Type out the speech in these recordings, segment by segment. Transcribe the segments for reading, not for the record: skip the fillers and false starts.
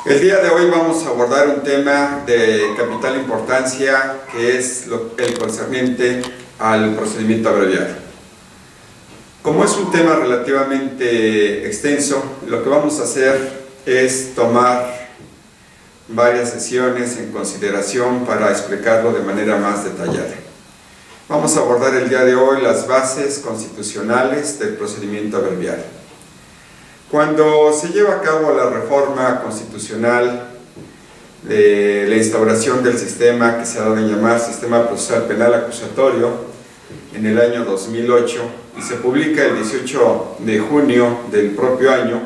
El día de hoy vamos a abordar un tema de capital importancia que es el concerniente al procedimiento abreviado. Como es un tema relativamente extenso, lo que vamos a hacer es tomar varias sesiones en consideración para explicarlo de manera más detallada. Vamos a abordar el día de hoy las bases constitucionales del procedimiento abreviado. Cuando se lleva a cabo la reforma constitucional de la instauración del sistema que se ha dado en llamar Sistema Procesal Penal Acusatorio en el año 2008 y se publica el 18 de junio del propio año,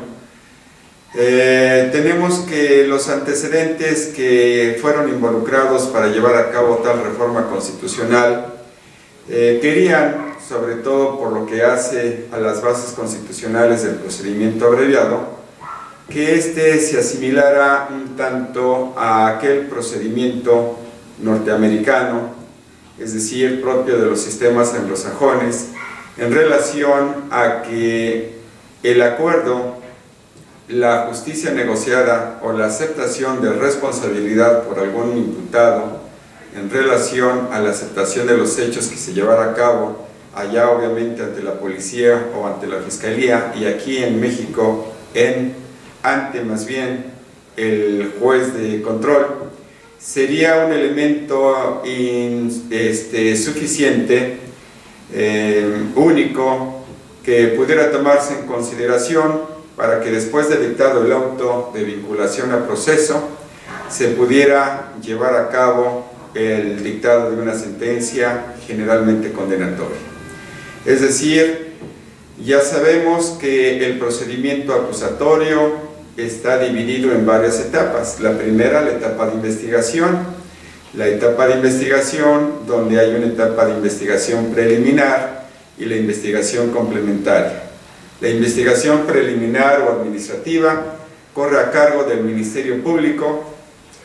tenemos que los antecedentes que fueron involucrados para llevar a cabo tal reforma constitucional querían, sobre todo por lo que hace a las bases constitucionales del procedimiento abreviado, que éste se asimilara un tanto a aquel procedimiento norteamericano, es decir, propio de los sistemas anglosajones, en relación a que el acuerdo, la justicia negociada o la aceptación de responsabilidad por algún imputado en relación a la aceptación de los hechos que se llevara a cabo allá obviamente ante la policía o ante la fiscalía, y aquí en México ante más bien el juez de control, sería un elemento suficiente, único, que pudiera tomarse en consideración para que después de dictado el auto de vinculación a proceso se pudiera llevar a cabo el dictado de una sentencia generalmente condenatoria. Es decir, ya sabemos que el procedimiento acusatorio está dividido en varias etapas. La primera, la etapa de investigación. La etapa de investigación, donde hay una etapa de investigación preliminar y la investigación complementaria. La investigación preliminar o administrativa corre a cargo del Ministerio Público,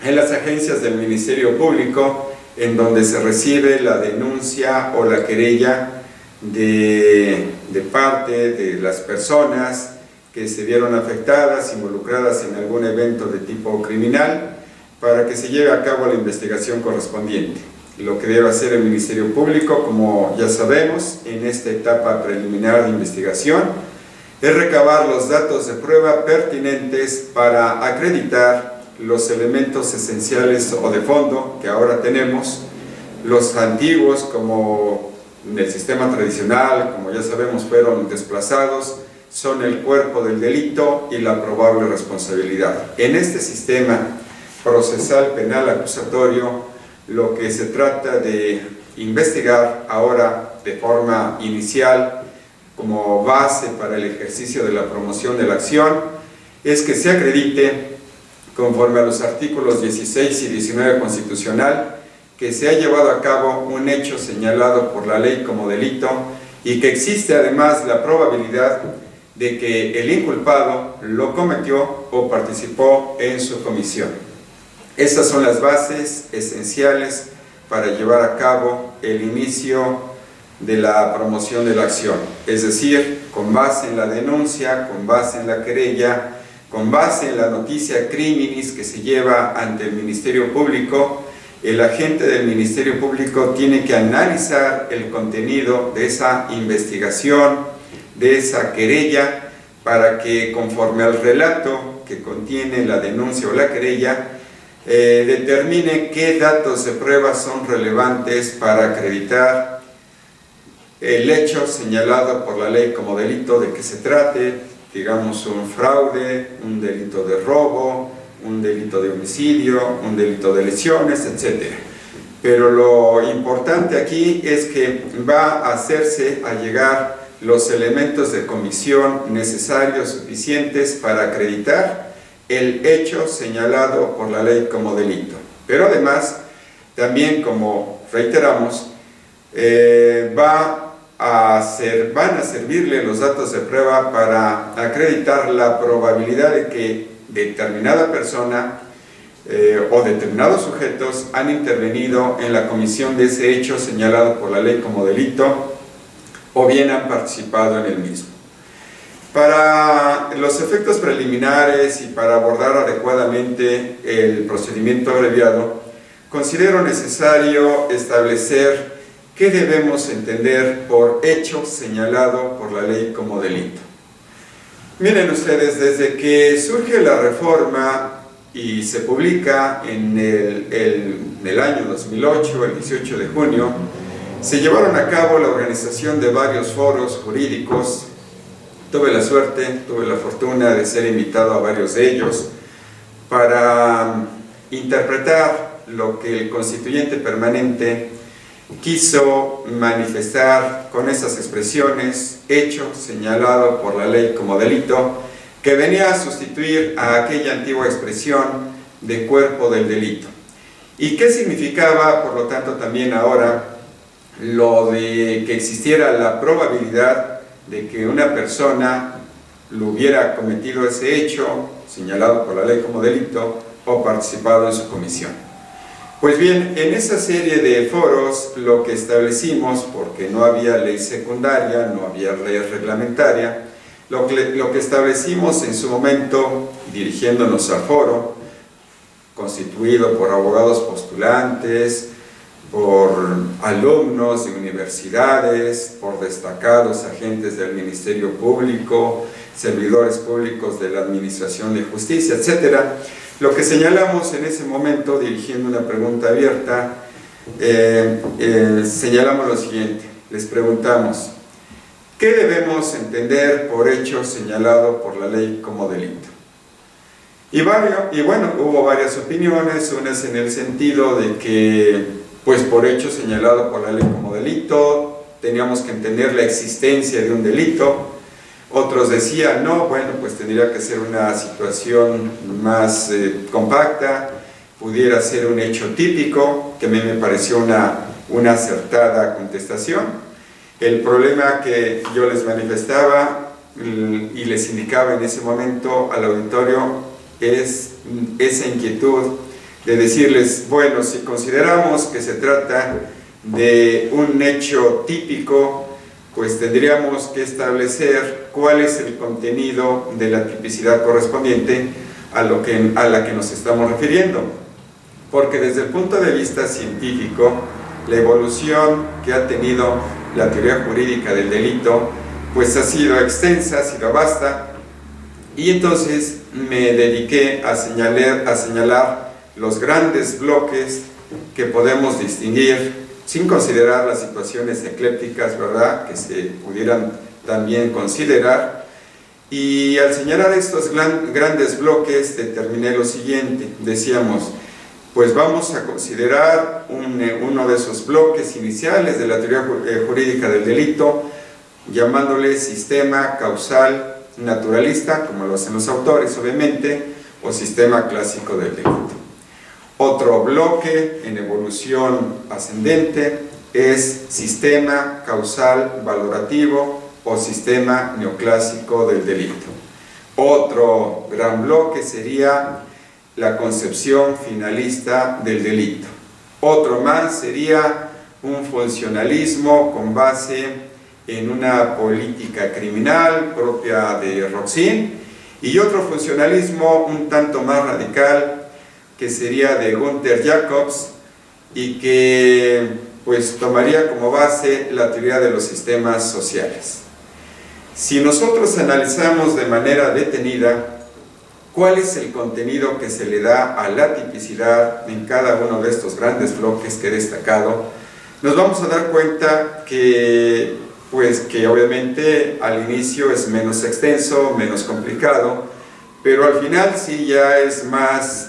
en las agencias del Ministerio Público, en donde se recibe la denuncia o la querella de parte de las personas que se vieron afectadas, involucradas en algún evento de tipo criminal, para que se lleve a cabo la investigación correspondiente. Lo que debe hacer el Ministerio Público, como ya sabemos, en esta etapa preliminar de investigación, es recabar los datos de prueba pertinentes para acreditar los elementos esenciales o de fondo que ahora tenemos, los antiguos como del sistema tradicional, como ya sabemos, fueron desplazados, son el cuerpo del delito y la probable responsabilidad. En este sistema procesal penal acusatorio, lo que se trata de investigar ahora de forma inicial como base para el ejercicio de la promoción de la acción es que se acredite, conforme a los artículos 16 y 19 constitucional, que se ha llevado a cabo un hecho señalado por la ley como delito y que existe además la probabilidad de que el inculpado lo cometió o participó en su comisión. Estas son las bases esenciales para llevar a cabo el inicio de la promoción de la acción, es decir, con base en la denuncia, con base en la querella, con base en la noticia criminis que se lleva ante el Ministerio Público. El agente del Ministerio Público tiene que analizar el contenido de esa investigación, de esa querella, para que conforme al relato que contiene la denuncia o la querella, determine qué datos de prueba son relevantes para acreditar el hecho señalado por la ley como delito de que se trate, digamos un fraude, un delito de robo, un delito de homicidio, un delito de lesiones, etc. Pero lo importante aquí es que va a hacerse a llegar los elementos de comisión necesarios, suficientes para acreditar el hecho señalado por la ley como delito. Pero además, también como reiteramos, van a servirle los datos de prueba para acreditar la probabilidad de que determinada persona o determinados sujetos han intervenido en la comisión de ese hecho señalado por la ley como delito o bien han participado en el mismo. Para los efectos preliminares y para abordar adecuadamente el procedimiento abreviado, considero necesario establecer qué debemos entender por hecho señalado por la ley como delito. Miren ustedes, desde que surge la reforma y se publica en el año 2008, el 18 de junio, se llevaron a cabo la organización de varios foros jurídicos. Tuve la suerte, tuve la fortuna de ser invitado a varios de ellos para interpretar lo que el constituyente permanente quiso manifestar con esas expresiones, hecho señalado por la ley como delito, que venía a sustituir a aquella antigua expresión de cuerpo del delito. ¿Y qué significaba, por lo tanto, también ahora lo de que existiera la probabilidad de que una persona lo hubiera cometido ese hecho señalado por la ley como delito o participado en su comisión? Pues bien, en esa serie de foros lo que establecimos, porque no había ley secundaria, no había ley reglamentaria, lo que establecimos en su momento, dirigiéndonos al foro, constituido por abogados postulantes, por alumnos de universidades, por destacados agentes del Ministerio Público, servidores públicos de la Administración de Justicia, etc. Lo que señalamos en ese momento, dirigiendo una pregunta abierta, señalamos lo siguiente, les preguntamos: ¿qué debemos entender por hecho señalado por la ley como delito? Y bueno, hubo varias opiniones, unas en el sentido de que pues por hecho señalado por la ley como delito teníamos que entender la existencia de un delito. Otros decían, no, bueno, pues tendría que ser una situación más compacta, pudiera ser un hecho típico, que a mí me pareció una acertada contestación. El problema que yo les manifestaba y les indicaba en ese momento al auditorio es esa inquietud de decirles, bueno, si consideramos que se trata de un hecho típico, pues tendríamos que establecer cuál es el contenido de la tipicidad correspondiente a la que nos estamos refiriendo. Porque desde el punto de vista científico, la evolución que ha tenido la teoría jurídica del delito, pues ha sido extensa, ha sido vasta, y entonces me dediqué a señalar los grandes bloques que podemos distinguir, sin considerar las situaciones eclépticas, ¿verdad?, que se pudieran también considerar. Y al señalar estos grandes bloques determiné lo siguiente, decíamos, pues vamos a considerar uno de esos bloques iniciales de la teoría jurídica del delito, llamándole sistema causal naturalista, como lo hacen los autores obviamente, o sistema clásico del delito. Otro bloque en evolución ascendente es sistema causal valorativo o sistema neoclásico del delito. Otro gran bloque sería la concepción finalista del delito. Otro más sería un funcionalismo con base en una política criminal propia de Roxin, y otro funcionalismo un tanto más radical que sería de Gunther Jacobs y que pues tomaría como base la teoría de los sistemas sociales. Si nosotros analizamos de manera detenida cuál es el contenido que se le da a la tipicidad en cada uno de estos grandes bloques que he destacado, nos vamos a dar cuenta que obviamente al inicio es menos extenso, menos complicado, pero al final sí ya es más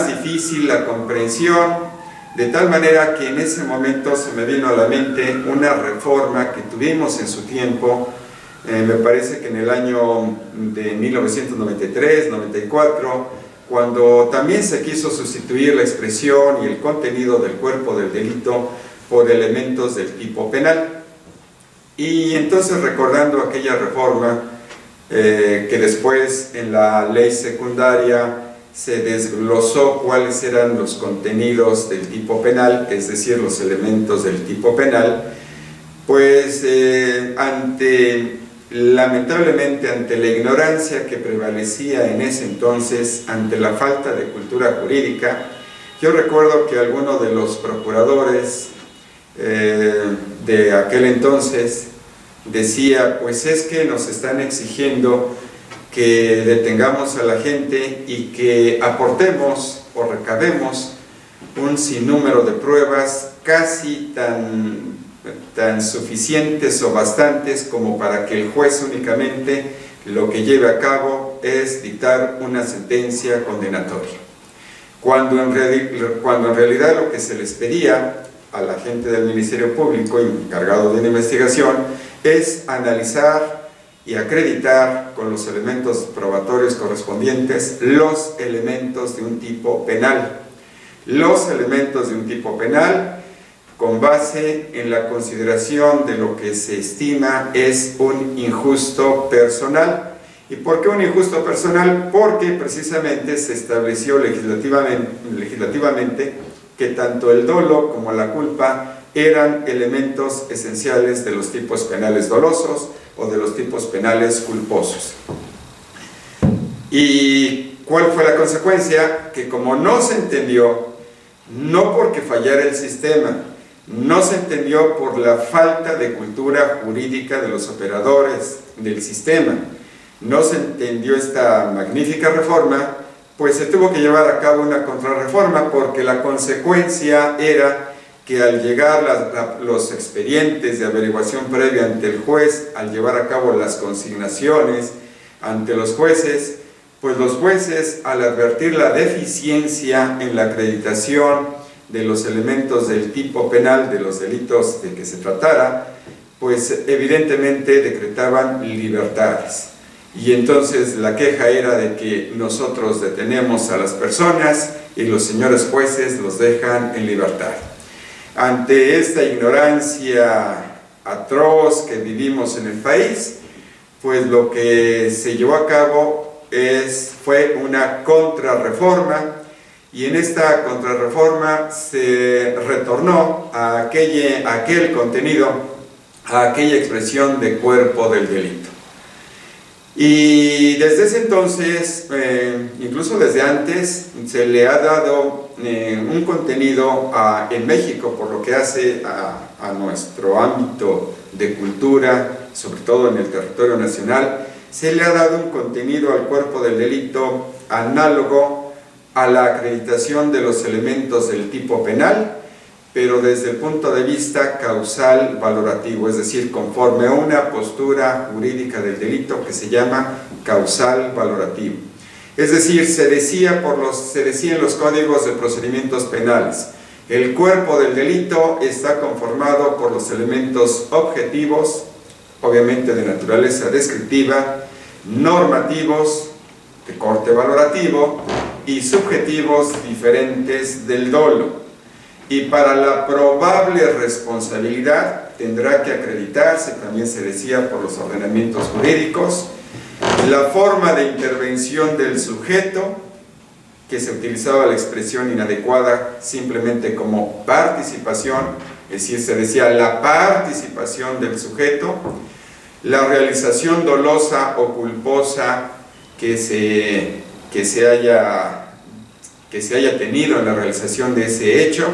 difícil la comprensión, de tal manera que en ese momento se me vino a la mente una reforma que tuvimos en su tiempo, me parece que en el año de 1993-94, cuando también se quiso sustituir la expresión y el contenido del cuerpo del delito por elementos del tipo penal. Y entonces, recordando aquella reforma, que después en la ley secundaria se desglosó cuáles eran los contenidos del tipo penal, es decir, los elementos del tipo penal, pues ante lamentablemente, ante la ignorancia que prevalecía en ese entonces, ante la falta de cultura jurídica, yo recuerdo que alguno de los procuradores de aquel entonces decía, pues es que nos están exigiendo que detengamos a la gente y que aportemos o recabemos un sinnúmero de pruebas casi tan suficientes o bastantes como para que el juez únicamente lo que lleve a cabo es dictar una sentencia condenatoria. Cuando en realidad lo que se les pedía a la gente del Ministerio Público encargado de una investigación es analizar y acreditar con los elementos probatorios correspondientes los elementos de un tipo penal. Los elementos de un tipo penal con base en la consideración de lo que se estima es un injusto personal. ¿Y por qué un injusto personal? Porque precisamente se estableció legislativamente que tanto el dolo como la culpa eran elementos esenciales de los tipos penales dolosos o de los tipos penales culposos. ¿Y cuál fue la consecuencia? Que como no se entendió, no porque fallara el sistema, no se entendió por la falta de cultura jurídica de los operadores del sistema, no se entendió esta magnífica reforma, pues se tuvo que llevar a cabo una contrarreforma, porque la consecuencia era que al llegar los expedientes de averiguación previa ante el juez, al llevar a cabo las consignaciones ante los jueces, pues los jueces, al advertir la deficiencia en la acreditación de los elementos del tipo penal, de los delitos de que se tratara, pues evidentemente decretaban libertades. Y entonces la queja era de que nosotros detenemos a las personas y los señores jueces los dejan en libertad. Ante esta ignorancia atroz que vivimos en el país, pues lo que se llevó a cabo fue una contrarreforma, y en esta contrarreforma se retornó a aquel contenido, a aquella expresión de cuerpo del delito. Y desde ese entonces, incluso desde antes, se le ha dado un contenido en México, por lo que hace a nuestro ámbito de cultura, sobre todo en el territorio nacional, se le ha dado un contenido al cuerpo del delito análogo a la acreditación de los elementos del tipo penal, pero desde el punto de vista causal valorativo, es decir, conforme a una postura jurídica del delito que se llama causal valorativo. Es decir, se decía en los códigos de procedimientos penales, el cuerpo del delito está conformado por los elementos objetivos, obviamente de naturaleza descriptiva, normativos, de corte valorativo, y subjetivos diferentes del dolo. Y para la probable responsabilidad tendrá que acreditarse, también se decía, por los ordenamientos jurídicos, la forma de intervención del sujeto, que se utilizaba la expresión inadecuada simplemente como participación, es decir, se decía la participación del sujeto, la realización dolosa o culposa que se haya tenido en la realización de ese hecho,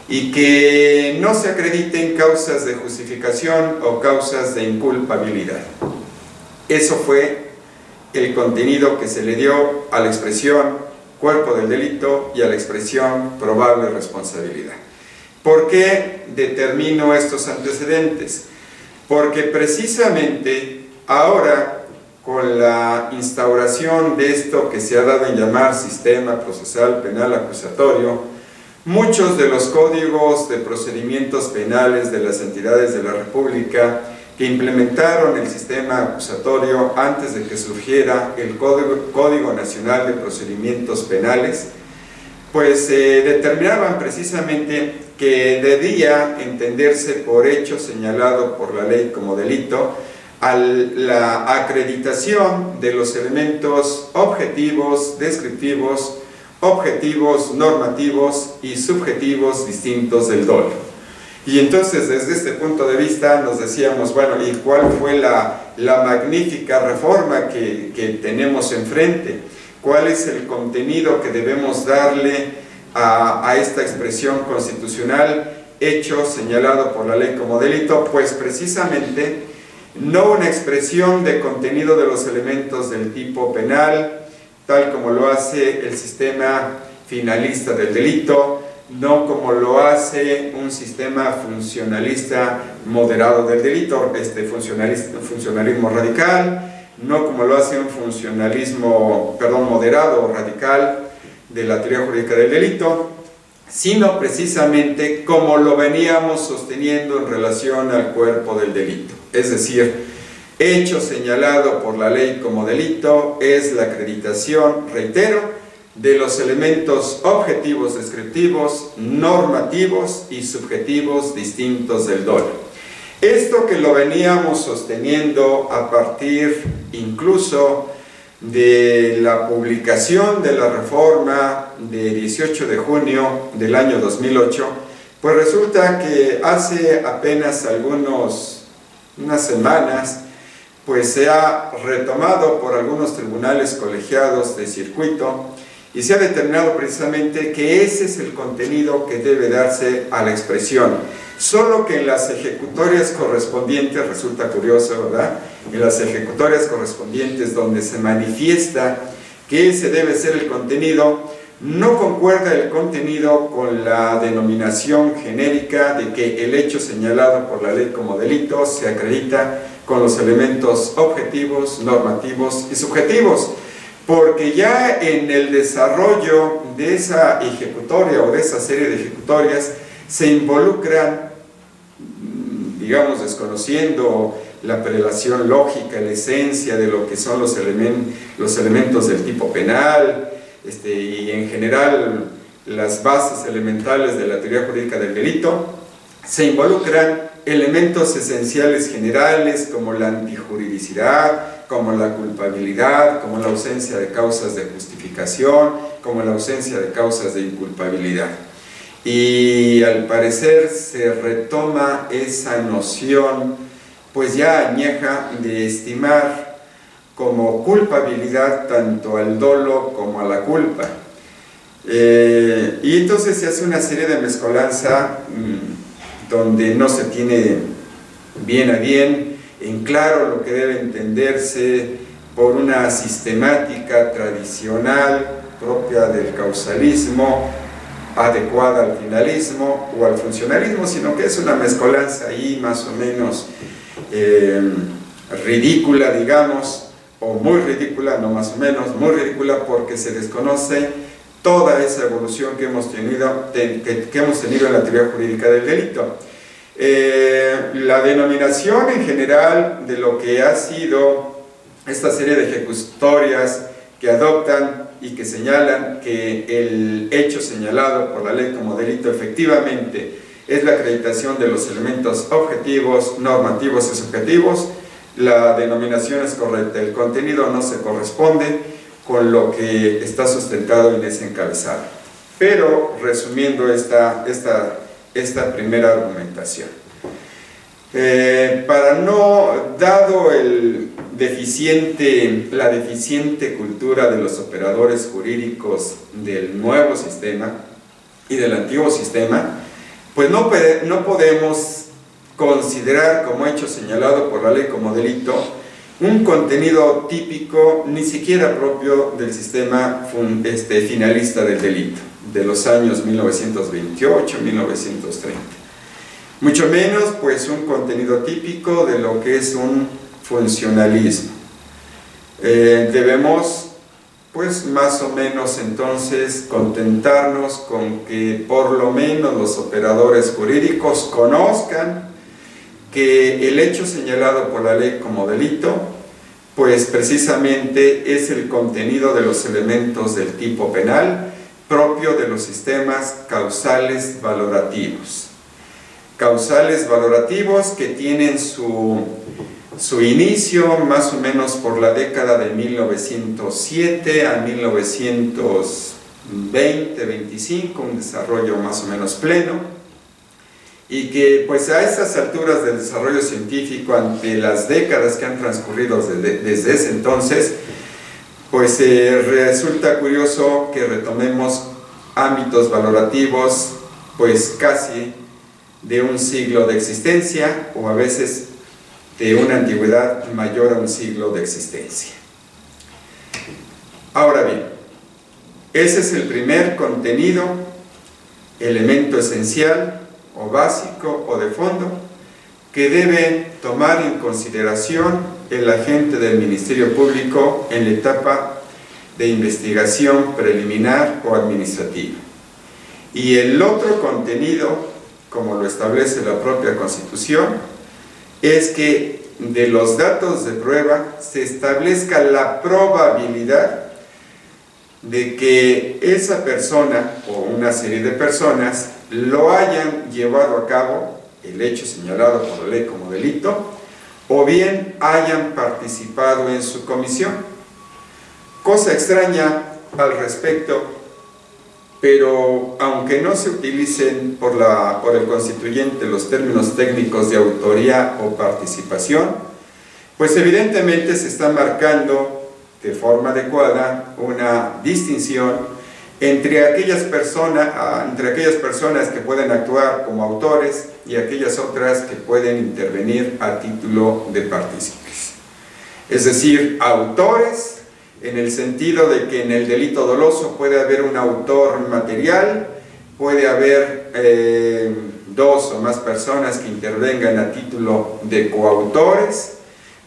y que no se acrediten causas de justificación o causas de inculpabilidad. Eso fue el contenido que se le dio a la expresión cuerpo del delito y a la expresión probable responsabilidad. ¿Por qué determino estos antecedentes? Porque precisamente ahora, con la instauración de esto que se ha dado en llamar sistema procesal penal acusatorio, muchos de los códigos de procedimientos penales de las entidades de la República que implementaron el sistema acusatorio antes de que surgiera el Código Nacional de Procedimientos Penales, pues determinaban precisamente que debía entenderse por hecho señalado por la ley como delito a la acreditación de los elementos objetivos, descriptivos, objetivos, normativos y subjetivos distintos del dolo. Y entonces desde este punto de vista nos decíamos, bueno, ¿y cuál fue la magnífica reforma que tenemos enfrente? ¿Cuál es el contenido que debemos darle a esta expresión constitucional, hecho señalado por la ley como delito? Pues precisamente no una expresión de contenido de los elementos del tipo penal, tal como lo hace el sistema finalista del delito, no como lo hace un sistema funcionalista moderado del delito, funcionalismo radical, no como lo hace un funcionalismo, moderado o radical de la teoría jurídica del delito, sino precisamente como lo veníamos sosteniendo en relación al cuerpo del delito. Es decir, hecho señalado por la ley como delito es la acreditación, reitero, de los elementos objetivos descriptivos, normativos y subjetivos distintos del dolo. Esto que lo veníamos sosteniendo a partir incluso de la publicación de la reforma de 18 de junio del año 2008, pues resulta que hace apenas unas semanas, pues se ha retomado por algunos tribunales colegiados de circuito y se ha determinado precisamente que ese es el contenido que debe darse a la expresión. Solo que en las ejecutorias correspondientes, resulta curioso, ¿verdad? En las ejecutorias correspondientes donde se manifiesta que ese debe ser el contenido, no concuerda el contenido con la denominación genérica de que el hecho señalado por la ley como delito se acredita con los elementos objetivos, normativos y subjetivos. Porque ya en el desarrollo de esa ejecutoria o de esa serie de ejecutorias se involucran, digamos, desconociendo la prelación lógica, la esencia de lo que son los elementos del tipo penal, y en general las bases elementales de la teoría jurídica del delito, se involucran elementos esenciales generales como la antijuridicidad, como la culpabilidad, como la ausencia de causas de justificación, como la ausencia de causas de inculpabilidad. Y al parecer se retoma esa noción, pues ya añeja, de estimar como culpabilidad tanto al dolo como a la culpa. Y entonces se hace una serie de mezcolanza donde no se tiene bien a bien en claro lo que debe entenderse por una sistemática tradicional propia del causalismo, adecuada al finalismo o al funcionalismo, sino que es una mezcolanza ahí más o menos ridícula, digamos, o muy ridícula, no más o menos, muy ridícula, porque se desconoce toda esa evolución que hemos tenido en la teoría jurídica del delito. La denominación en general de lo que ha sido esta serie de ejecutorias que adoptan y que señalan que el hecho señalado por la ley como delito efectivamente es la acreditación de los elementos objetivos, normativos y subjetivos, la denominación es correcta, el contenido no se corresponde con lo que está sustentado en ese encabezado. Pero resumiendo esta primera argumentación, dado la deficiente cultura de los operadores jurídicos del nuevo sistema y del antiguo sistema, pues no podemos considerar como hecho señalado por la ley como delito un contenido típico, ni siquiera propio del sistema finalista del delito de los años 1928-1930. Mucho menos pues un contenido típico de lo que es un funcionalismo. Debemos pues más o menos entonces contentarnos con que por lo menos los operadores jurídicos conozcan que el hecho señalado por la ley como delito pues precisamente es el contenido de los elementos del tipo penal propio de los sistemas causales valorativos. Causales valorativos que tienen su inicio más o menos por la década de 1907 a 1920-25, un desarrollo más o menos pleno, y que pues a estas alturas del desarrollo científico, ante las décadas que han transcurrido desde ese entonces, pues resulta curioso que retomemos ámbitos valorativos pues casi de un siglo de existencia, o a veces de una antigüedad mayor a un siglo de existencia. Ahora bien, ese es el primer contenido, elemento esencial o básico o de fondo que debe tomar en consideración el agente del Ministerio Público en la etapa de investigación preliminar o administrativa. Y el otro contenido, como lo establece la propia Constitución, es que de los datos de prueba se establezca la probabilidad de que esa persona o una serie de personas lo hayan llevado a cabo, el hecho señalado por la ley como delito, o bien hayan participado en su comisión. Cosa extraña al respecto, pero aunque no se utilicen por el constituyente los términos técnicos de autoría o participación, pues evidentemente se está marcando de forma adecuada una distinción entre aquellas personas que pueden actuar como autores y aquellas otras que pueden intervenir a título de partícipes. Es decir, autores en el sentido de que en el delito doloso puede haber un autor material, puede haber dos o más personas que intervengan a título de coautores,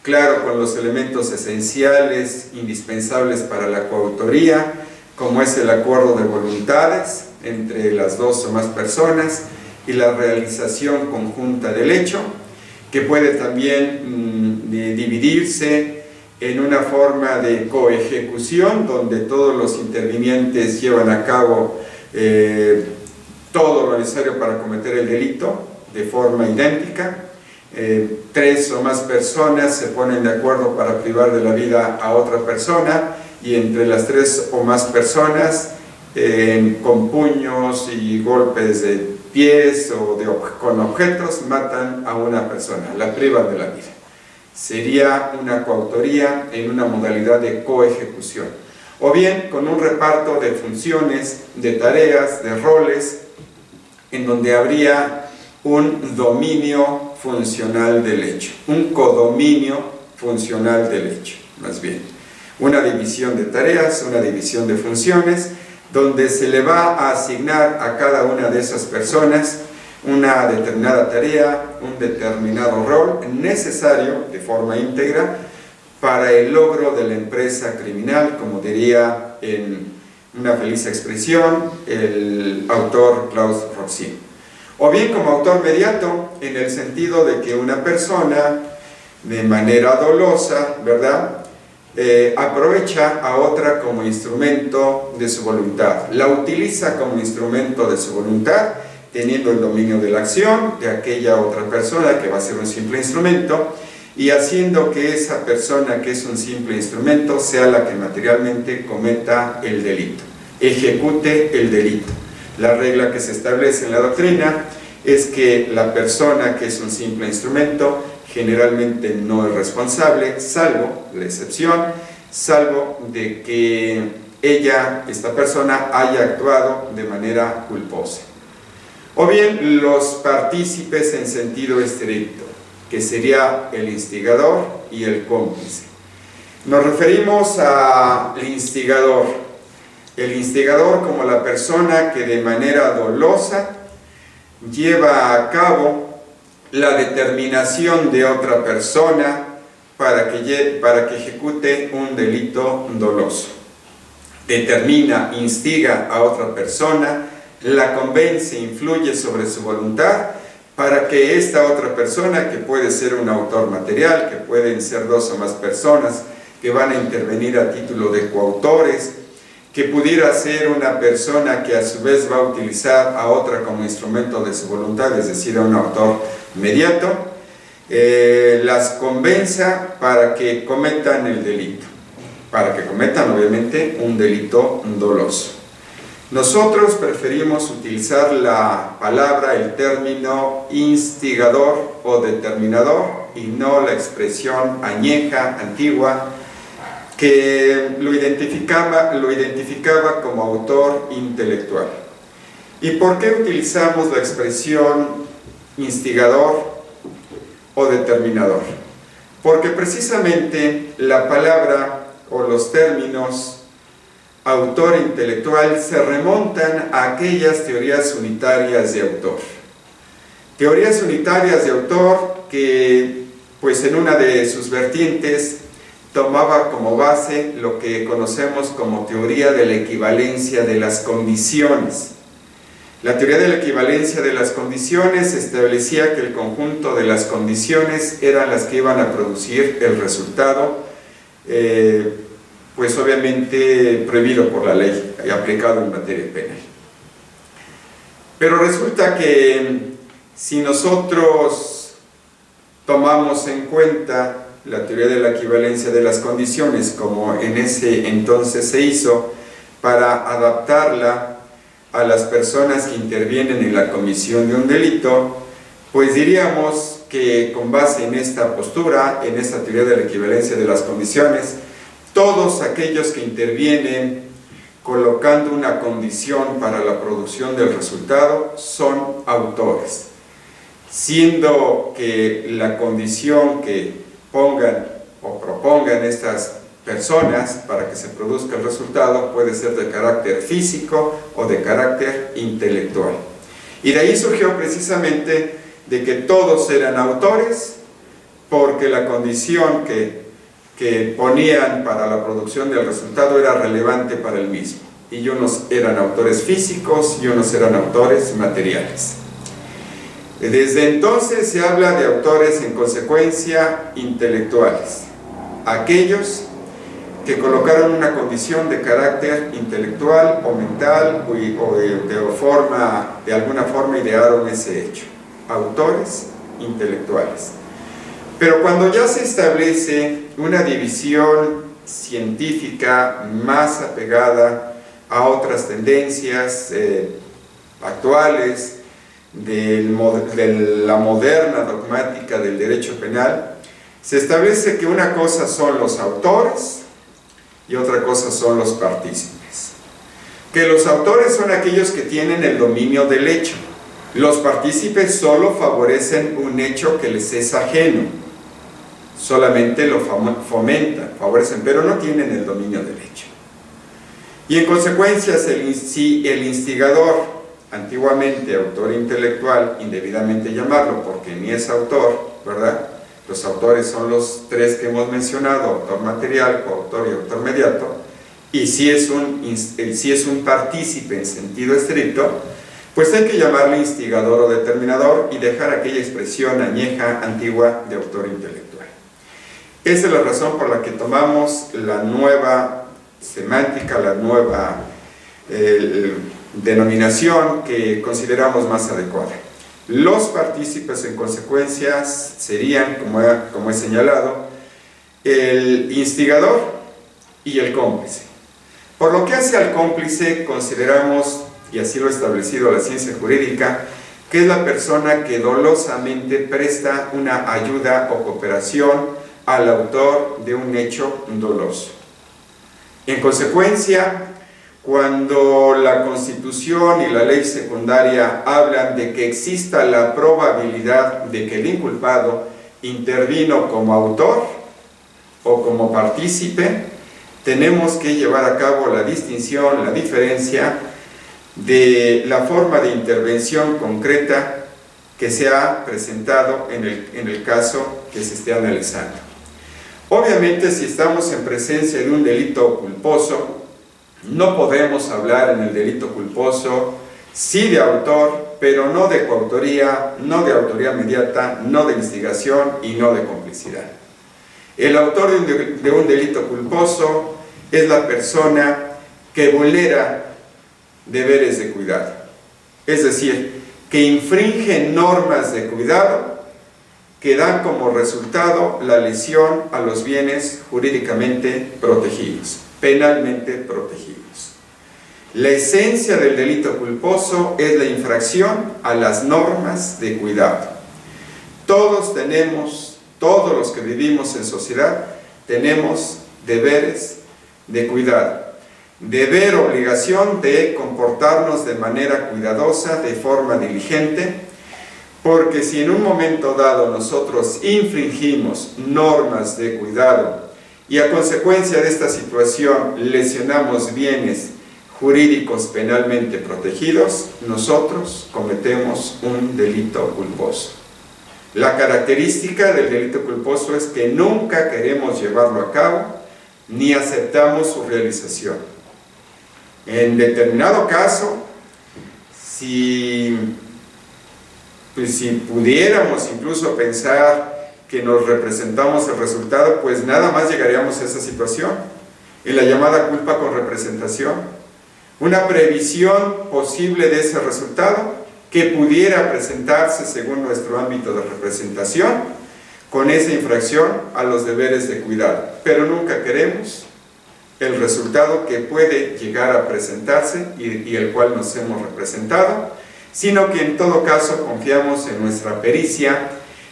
claro, con los elementos esenciales, indispensables para la coautoría, como es el acuerdo de voluntades entre las dos o más personas y la realización conjunta del hecho, que puede también dividirse en una forma de coejecución, donde todos los intervinientes llevan a cabo todo lo necesario para cometer el delito de forma idéntica. Tres o más personas se ponen de acuerdo para privar de la vida a otra persona, y entre las tres o más personas con puños y golpes de pies o con objetos matan a una persona, la privan de la vida. Sería una coautoría en una modalidad de coejecución, o bien con un reparto de funciones, de tareas, de roles, en donde habría un dominio funcional del hecho, un codominio funcional del hecho, más bien. Una división de tareas, una división de funciones, donde se le va a asignar a cada una de esas personas una determinada tarea, un determinado rol necesario de forma íntegra para el logro de la empresa criminal, como diría en una feliz expresión el autor Klaus Roxin. O bien como autor mediato, en el sentido de que una persona de manera dolosa, ¿verdad?, aprovecha a otra como instrumento de su voluntad, la utiliza como instrumento de su voluntad, teniendo el dominio de la acción de aquella otra persona que va a ser un simple instrumento, y haciendo que esa persona que es un simple instrumento sea la que materialmente cometa el delito, ejecute el delito. La regla que se establece en la doctrina es que la persona que es un simple instrumento generalmente no es responsable, salvo la excepción, salvo de que esta persona haya actuado de manera culposa. O bien los partícipes en sentido estricto, que sería el instigador y el cómplice. Nos referimos al instigador. El instigador como la persona que de manera dolosa lleva a cabo la determinación de otra persona para que ejecute un delito doloso. Determina, instiga a otra persona, la convence, influye sobre su voluntad para que esta otra persona, que puede ser un autor material, que pueden ser dos o más personas que van a intervenir a título de coautores, que pudiera ser una persona que a su vez va a utilizar a otra como instrumento de su voluntad, es decir, a un autor mediato, las convenza para que cometan el delito, para que cometan obviamente un delito doloso. Nosotros preferimos utilizar la palabra, el término instigador o determinador y no la expresión añeja, antigua, que lo identificaba como autor intelectual. ¿Y por qué utilizamos la expresión instigador o determinador? Porque precisamente la palabra o los términos autor intelectual se remontan a aquellas teorías unitarias de autor. Teorías unitarias de autor que, pues en una de sus vertientes, tomaba como base lo que conocemos como teoría de la equivalencia de las condiciones. La teoría de la equivalencia de las condiciones establecía que el conjunto de las condiciones eran las que iban a producir el resultado, pues obviamente prohibido por la ley y aplicado en materia penal. Pero resulta que si nosotros tomamos en cuenta la teoría de la equivalencia de las condiciones, como en ese entonces se hizo, para adaptarla a las personas que intervienen en la comisión de un delito, pues diríamos que con base en esta postura, en esta teoría de la equivalencia de las condiciones, todos aquellos que intervienen colocando una condición para la producción del resultado son autores, siendo que la condición que pongan o propongan estas personas para que se produzca el resultado puede ser de carácter físico o de carácter intelectual. Y de ahí surgió precisamente de que todos eran autores, porque la condición que ponían para la producción del resultado era relevante para el mismo, y unos eran autores físicos y unos eran autores materiales. Desde entonces se habla de autores en consecuencia intelectuales, aquellos que colocaron una condición de carácter intelectual o mental o de alguna forma idearon ese hecho, autores intelectuales. Pero cuando ya se establece una división científica más apegada a otras tendencias actuales de la moderna dogmática del derecho penal, se establece que una cosa son los autores y otra cosa son los partícipes. Que los autores son aquellos que tienen el dominio del hecho. Los partícipes solo favorecen un hecho que les es ajeno. Solamente lo fomentan, favorecen, pero no tienen el dominio del hecho. Y en consecuencia, si el instigador, antiguamente autor intelectual, indebidamente llamarlo, porque ni es autor, ¿verdad? Los autores son los tres que hemos mencionado, autor material, coautor y autor mediato, y si es un partícipe en sentido estricto, pues hay que llamarle instigador o determinador y dejar aquella expresión añeja, antigua, de autor intelectual. Esa es la razón por la que tomamos la nueva semántica, la nueva denominación que consideramos más adecuada. Los partícipes en consecuencia serían, como he señalado, el instigador y el cómplice. Por lo que hace al cómplice, consideramos, y así lo ha establecido la ciencia jurídica, que es la persona que dolosamente presta una ayuda o cooperación al autor de un hecho doloso. En consecuencia, cuando la Constitución y la ley secundaria hablan de que exista la probabilidad de que el inculpado intervino como autor o como partícipe, tenemos que llevar a cabo la distinción, la diferencia de la forma de intervención concreta que se ha presentado en el caso que se esté analizando. Obviamente, si estamos en presencia de un delito culposo, no podemos hablar en el delito culposo sí de autor, pero no de coautoría, no de autoría mediata, no de instigación y no de complicidad. El autor de un delito culposo es la persona que vulnera deberes de cuidado, es decir, que infringe normas de cuidado que dan como resultado la lesión a los bienes jurídicamente protegidos, penalmente protegidos. La esencia del delito culposo es la infracción a las normas de cuidado. Todos los que vivimos en sociedad, tenemos deberes de cuidado. Deber, obligación de comportarnos de manera cuidadosa, de forma diligente, porque si en un momento dado nosotros infringimos normas de cuidado y a consecuencia de esta situación lesionamos bienes jurídicos penalmente protegidos, nosotros cometemos un delito culposo. La característica del delito culposo es que nunca queremos llevarlo a cabo ni aceptamos su realización. En determinado caso, si pudiéramos incluso pensar que nos representamos el resultado, pues nada más llegaríamos a esa situación, en la llamada culpa con representación, una previsión posible de ese resultado que pudiera presentarse según nuestro ámbito de representación con esa infracción a los deberes de cuidado, pero nunca queremos el resultado que puede llegar a presentarse y el cual nos hemos representado, sino que en todo caso confiamos en nuestra pericia,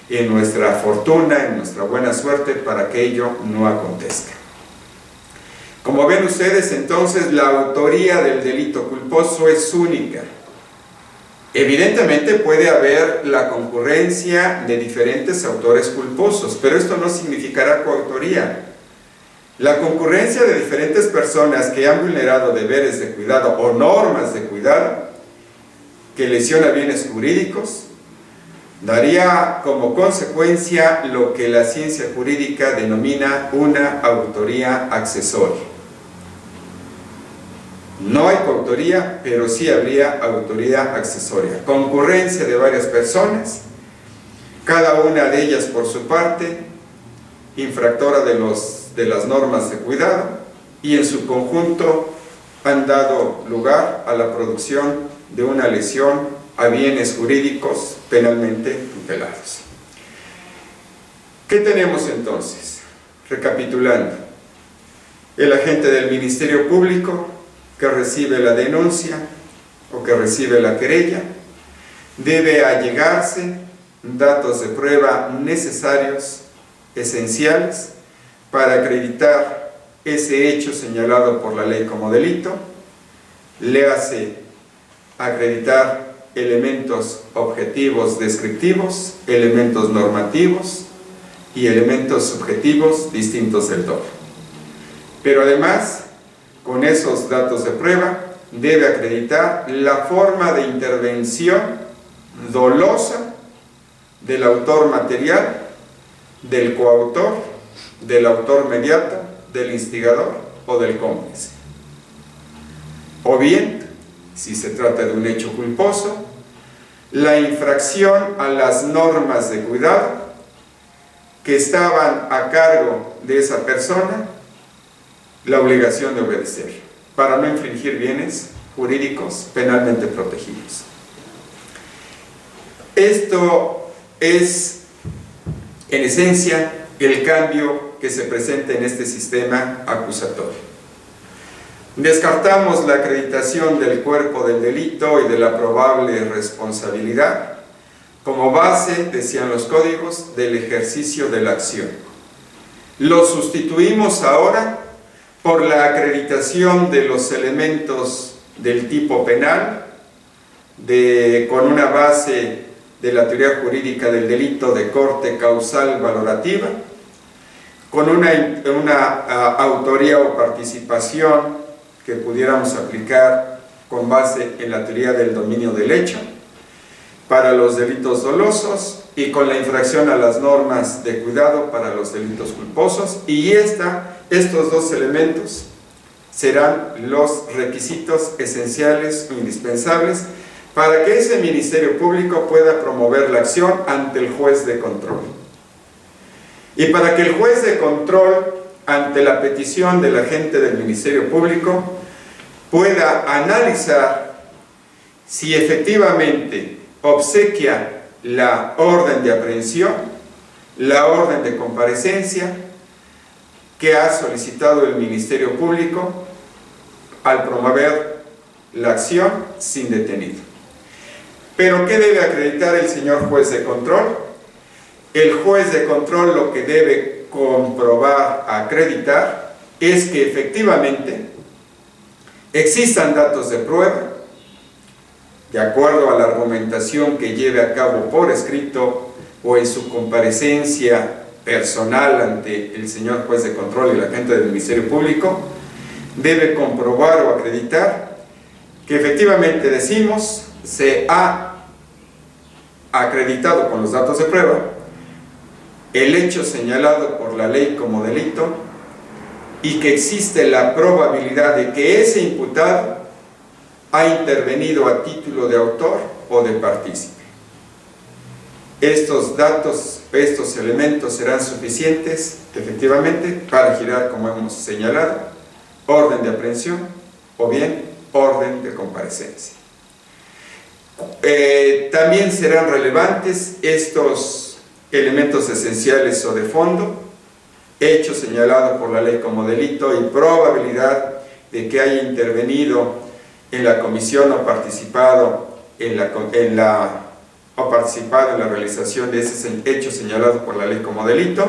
en nuestra fortuna, en nuestra buena suerte para que ello no acontezca. Como ven ustedes, entonces la autoría del delito culposo es única. Evidentemente puede haber la concurrencia de diferentes autores culposos, pero esto no significará coautoría. La concurrencia de diferentes personas que han vulnerado deberes de cuidado o normas de cuidado que lesiona bienes jurídicos daría como consecuencia lo que la ciencia jurídica denomina una autoría accesoria. No hay coautoría, pero sí habría autoría accesoria. Concurrencia de varias personas, cada una de ellas por su parte, infractora de las normas de cuidado, y en su conjunto han dado lugar a la producción de una lesión a bienes jurídicos penalmente tutelados. ¿Qué tenemos entonces? Recapitulando, el agente del Ministerio Público que recibe la denuncia o que recibe la querella debe allegarse datos de prueba necesarios, esenciales, para acreditar ese hecho señalado por la ley como delito. Le hace acreditar elementos objetivos descriptivos, elementos normativos y elementos subjetivos distintos del todo. Pero además, con esos datos de prueba, debe acreditar la forma de intervención dolosa del autor material, del coautor, del autor mediato, del instigador o del cómplice. O bien, si se trata de un hecho culposo, la infracción a las normas de cuidado que estaban a cargo de esa persona, la obligación de obedecer, para no infringir bienes jurídicos penalmente protegidos. Esto es, en esencia, el cambio que se presenta en este sistema acusatorio. Descartamos la acreditación del cuerpo del delito y de la probable responsabilidad como base, decían los códigos, del ejercicio de la acción. Lo sustituimos ahora por la acreditación de los elementos del tipo penal, con una base de la teoría jurídica del delito de corte causal valorativa, con una autoría o participación que pudiéramos aplicar con base en la teoría del dominio del hecho para los delitos dolosos y con la infracción a las normas de cuidado para los delitos culposos, y estos dos elementos serán los requisitos esenciales o indispensables para que ese Ministerio Público pueda promover la acción ante el juez de control. Y para que el juez de control, ante la petición del agente del Ministerio Público, pueda analizar si efectivamente obsequia la orden de aprehensión, la orden de comparecencia que ha solicitado el Ministerio Público al promover la acción sin detenido. ¿Pero qué debe acreditar el señor juez de control? El juez de control lo que debe comprobar, acreditar, es que efectivamente existan datos de prueba, de acuerdo a la argumentación que lleve a cabo por escrito o en su comparecencia personal ante el señor juez de control y la gente del Ministerio Público, debe comprobar o acreditar que efectivamente decimos se ha acreditado con los datos de prueba el hecho señalado por la ley como delito y que existe la probabilidad de que ese imputado ha intervenido a título de autor o de partícipe. Estos datos, estos elementos serán suficientes, efectivamente, para girar, como hemos señalado, orden de aprehensión o bien orden de comparecencia. También serán relevantes estos elementos esenciales o de fondo, hecho señalado por la ley como delito y probabilidad de que haya intervenido en la comisión o participado en la realización de ese hecho señalado por la ley como delito,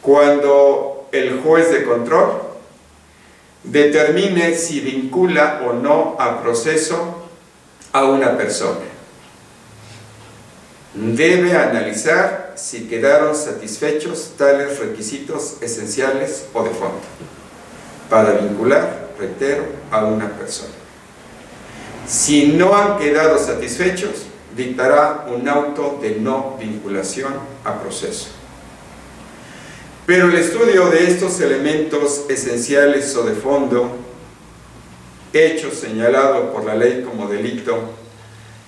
cuando el juez de control determine si vincula o no a proceso a una persona. Debe analizar si quedaron satisfechos tales requisitos esenciales o de fondo para vincular, reitero, a una persona. Si no han quedado satisfechos, dictará un auto de no vinculación a proceso. Pero el estudio de estos elementos esenciales o de fondo, hecho señalado por la ley como delito,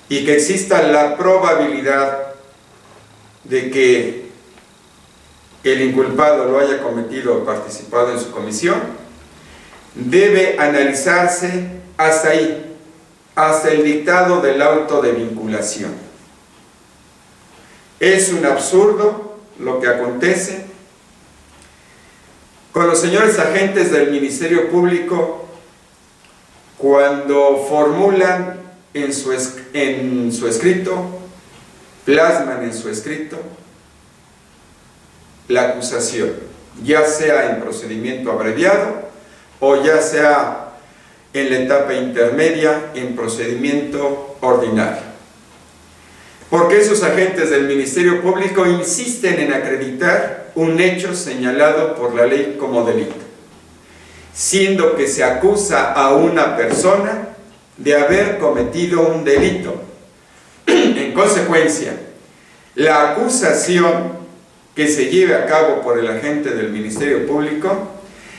y que exista la probabilidad de que el inculpado lo haya cometido o participado en su comisión, debe analizarse hasta ahí, hasta el dictado del auto de vinculación. Es un absurdo lo que acontece con los señores agentes del Ministerio Público cuando formulan en su escrito, plasman en su escrito la acusación, ya sea en procedimiento abreviado o ya sea en la etapa intermedia en procedimiento ordinario. Porque esos agentes del Ministerio Público insisten en acreditar un hecho señalado por la ley como delito, siendo que se acusa a una persona de haber cometido un delito. En consecuencia, la acusación que se lleve a cabo por el agente del Ministerio Público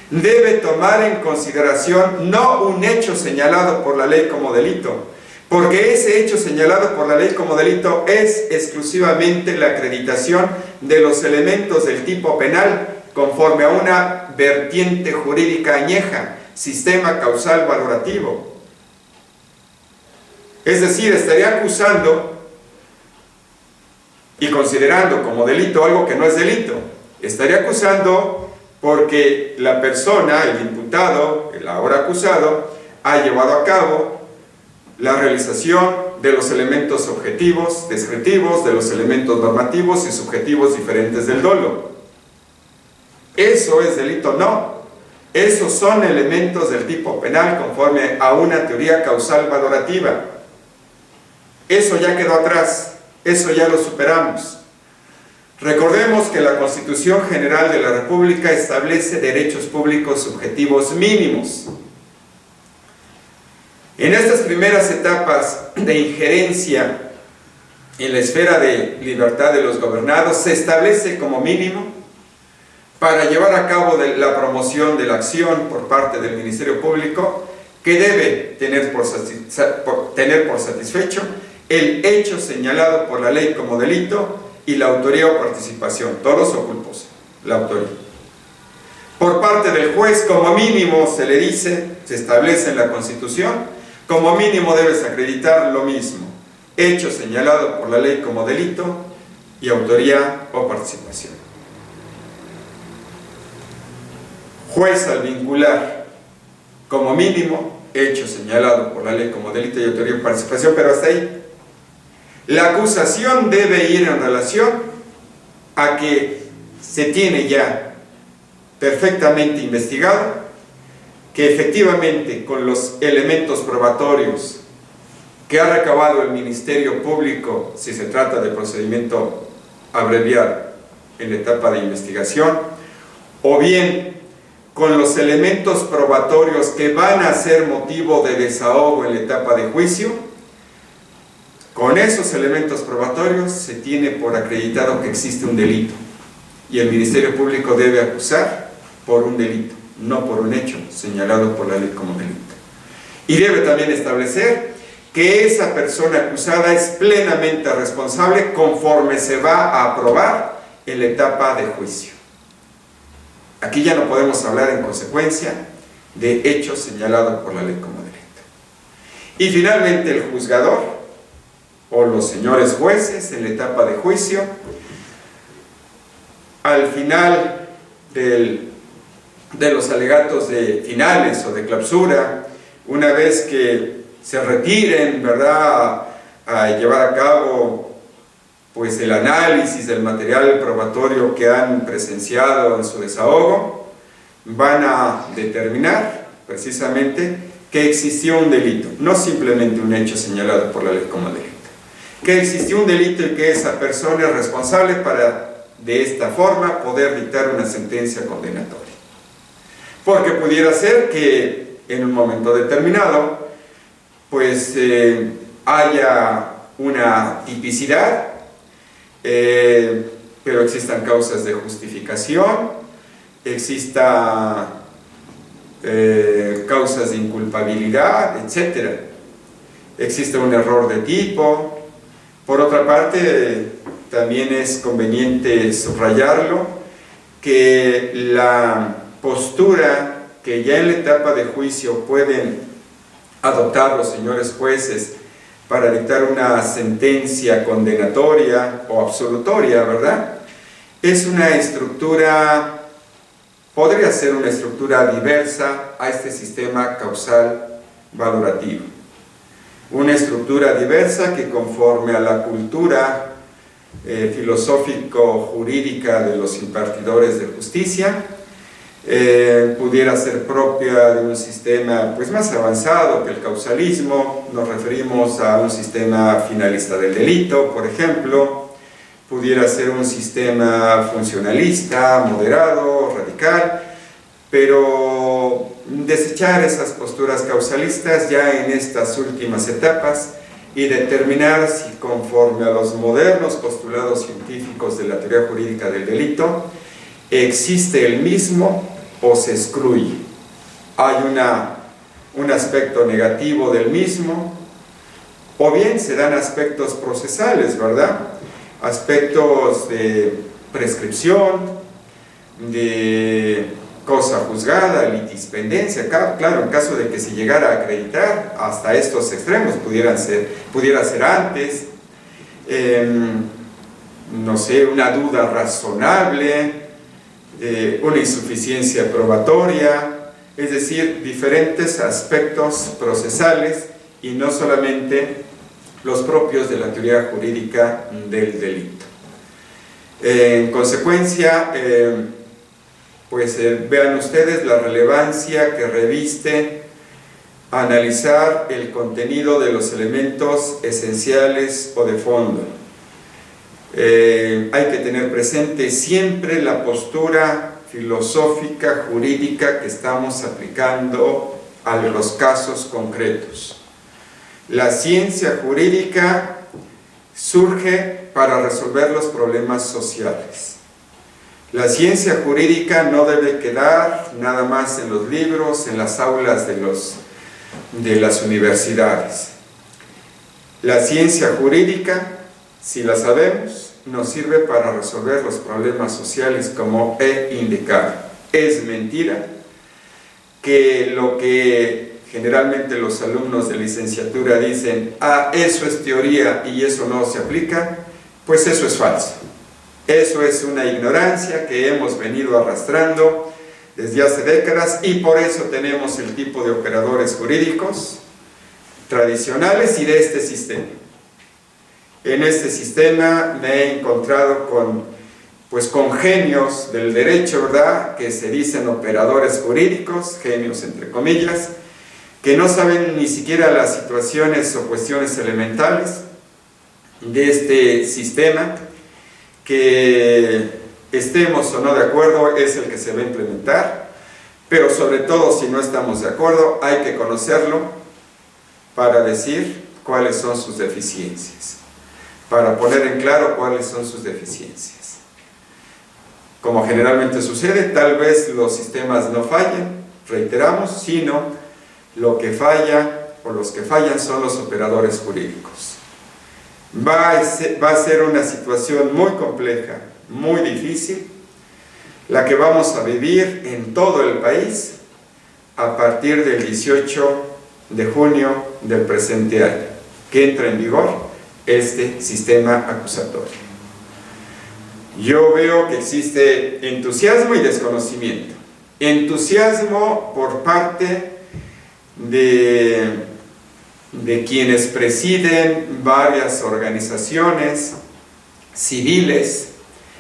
debe tomar en consideración no un hecho señalado por la ley como delito, porque ese hecho señalado por la ley como delito es exclusivamente la acreditación de los elementos del tipo penal conforme a una vertiente jurídica añeja, sistema causal valorativo. Es decir, estaría acusando y considerando como delito algo que no es delito. Estaría acusando porque la persona, el imputado, el ahora acusado, ha llevado a cabo la realización de los elementos objetivos, descriptivos, de los elementos normativos y subjetivos diferentes del dolo. ¿Eso es delito? No. Esos son elementos del tipo penal conforme a una teoría causal valorativa. Eso ya quedó atrás, eso ya lo superamos. Recordemos que la Constitución General de la República establece derechos públicos subjetivos mínimos. En estas primeras etapas de injerencia en la esfera de libertad de los gobernados, se establece como mínimo para llevar a cabo la promoción de la acción por parte del Ministerio Público, que debe tener por satisfecho el hecho señalado por la ley como delito y la autoría o participación, todos o culpos, la autoría. Por parte del juez, como mínimo se le dice, se establece en la Constitución, como mínimo debes acreditar lo mismo, hecho señalado por la ley como delito y autoría o participación. Juez al vincular como mínimo hecho señalado por la ley como delito de autoría y participación, pero hasta ahí. La acusación debe ir en relación a que se tiene ya perfectamente investigado que efectivamente con los elementos probatorios que ha recabado el Ministerio Público, si se trata de procedimiento abreviado en la etapa de investigación, o bien con los elementos probatorios que van a ser motivo de desahogo en la etapa de juicio, con esos elementos probatorios se tiene por acreditado que existe un delito y el Ministerio Público debe acusar por un delito, no por un hecho señalado por la ley como delito. Y debe también establecer que esa persona acusada es plenamente responsable conforme se va a aprobar en la etapa de juicio. Aquí ya no podemos hablar en consecuencia de hechos señalados por la ley como delito. Y finalmente el juzgador o los señores jueces en la etapa de juicio, al final de los alegatos finales o de clausura, una vez que se retiren, ¿verdad?, a llevar a cabo pues el análisis del material probatorio que han presenciado en su desahogo, van a determinar precisamente que existió un delito, no simplemente un hecho señalado por la ley como delito, que existió un delito y que esa persona es responsable para de esta forma poder dictar una sentencia condenatoria. Porque pudiera ser que en un momento determinado pues haya una tipicidad, pero existan causas de justificación, exista causas de inculpabilidad, etc. Existe un error de tipo. Por otra parte, también es conveniente subrayarlo, que la postura que ya en la etapa de juicio pueden adoptar los señores jueces para dictar una sentencia condenatoria o absolutoria, ¿verdad?, es una estructura, podría ser una estructura diversa a este sistema causal valorativo. Una estructura diversa que conforme a la cultura filosófico-jurídica de los impartidores de justicia, pudiera ser propia de un sistema pues más avanzado que el causalismo. Nos referimos a un sistema finalista del delito, por ejemplo. Pudiera ser un sistema funcionalista, moderado, radical, pero desechar esas posturas causalistas ya en estas últimas etapas y determinar si conforme a los modernos postulados científicos de la teoría jurídica del delito existe el mismo o se excluye. Hay un aspecto negativo del mismo, o bien se dan aspectos procesales, ¿verdad?, aspectos de prescripción, de cosa juzgada, litispendencia. Claro, en caso de que se llegara a acreditar hasta estos extremos, pudiera ser antes, no sé, una duda razonable, una insuficiencia probatoria, es decir, diferentes aspectos procesales y no solamente los propios de la teoría jurídica del delito. En consecuencia, pues vean ustedes la relevancia que reviste analizar el contenido de los elementos esenciales o de fondo. Hay que tener presente siempre la postura filosófica, jurídica que estamos aplicando a los casos concretos. La ciencia jurídica surge para resolver los problemas sociales. La ciencia jurídica no debe quedar nada más en los libros, en las aulas de las universidades. La ciencia jurídica, si la sabemos, nos sirve para resolver los problemas sociales como he indicado. Es mentira que lo que generalmente los alumnos de licenciatura dicen, eso es teoría y eso no se aplica, pues eso es falso. Eso es una ignorancia que hemos venido arrastrando desde hace décadas, y por eso tenemos el tipo de operadores jurídicos tradicionales y de este sistema. En este sistema me he encontrado con genios del derecho, ¿verdad?, que se dicen operadores jurídicos, genios entre comillas, que no saben ni siquiera las situaciones o cuestiones elementales de este sistema, que estemos o no de acuerdo es el que se va a implementar, pero sobre todo si no estamos de acuerdo hay que conocerlo para decir cuáles son sus deficiencias, para poner en claro cuáles son sus deficiencias. Como generalmente sucede, tal vez los sistemas no fallan, reiteramos, sino lo que falla o los que fallan son los operadores jurídicos. Va a ser una situación muy compleja, muy difícil, la que vamos a vivir en todo el país a partir del 18 de junio del presente año, que entra en vigor este sistema acusatorio. Yo veo que existe entusiasmo y desconocimiento. Entusiasmo por parte de quienes presiden varias organizaciones civiles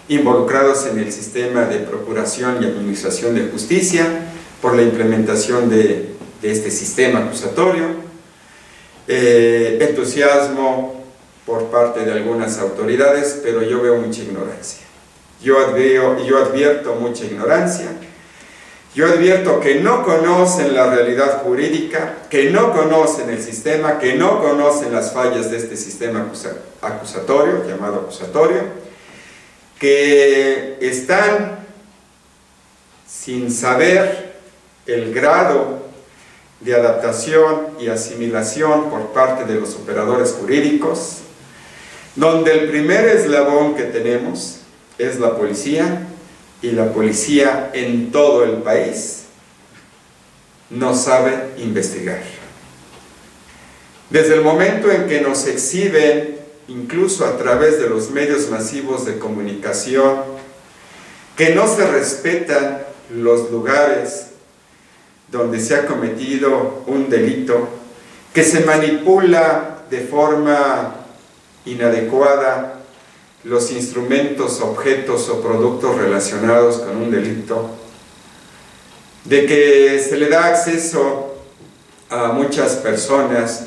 involucrados en el sistema de procuración y administración de justicia por la implementación de este sistema acusatorio. Entusiasmo por parte de algunas autoridades, pero yo veo mucha ignorancia. Yo advierto mucha ignorancia. Yo advierto que no conocen la realidad jurídica, que no conocen el sistema, que no conocen las fallas de este sistema acusatorio, llamado acusatorio, que están sin saber el grado de adaptación y asimilación por parte de los operadores jurídicos, donde el primer eslabón que tenemos es la policía, y la policía en todo el país no sabe investigar. Desde el momento en que nos exhiben, incluso a través de los medios masivos de comunicación, que no se respetan los lugares donde se ha cometido un delito, que se manipula de forma inadecuada los instrumentos, objetos o productos relacionados con un delito, de que se le da acceso a muchas personas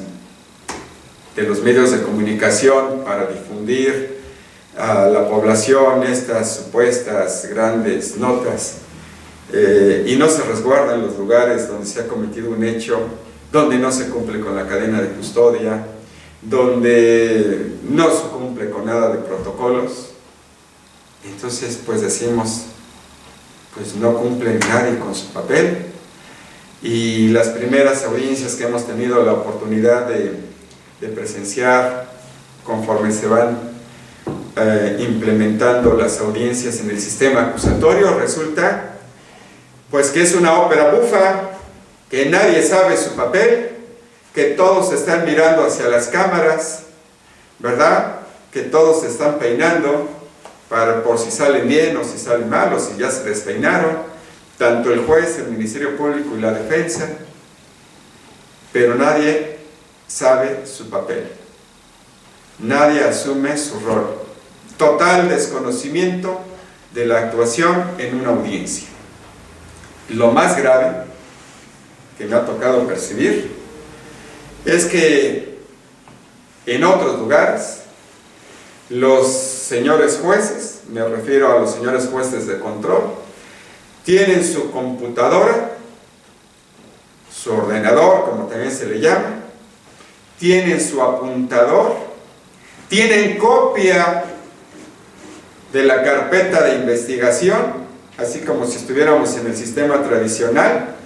de los medios de comunicación para difundir a la población estas supuestas grandes notas, y no se resguardan los lugares donde se ha cometido un hecho, donde no se cumple con la cadena de custodia, donde no se cumple con nada de protocolos. Entonces pues decimos, pues no cumple nadie con su papel. Y las primeras audiencias que hemos tenido la oportunidad de presenciar conforme se van implementando las audiencias en el sistema acusatorio, resulta pues que es una ópera bufa, que nadie sabe su papel, que todos están mirando hacia las cámaras, ¿verdad?, que todos se están peinando por si salen bien o si salen mal o si ya se despeinaron, tanto el juez, el Ministerio Público y la defensa, pero nadie sabe su papel, nadie asume su rol. Total desconocimiento de la actuación en una audiencia. Lo más grave que me ha tocado percibir es que en otros lugares los señores jueces, me refiero a los señores jueces de control, tienen su computadora, su ordenador, como también se le llama, tienen su apuntador, tienen copia de la carpeta de investigación, así como si estuviéramos en el sistema tradicional,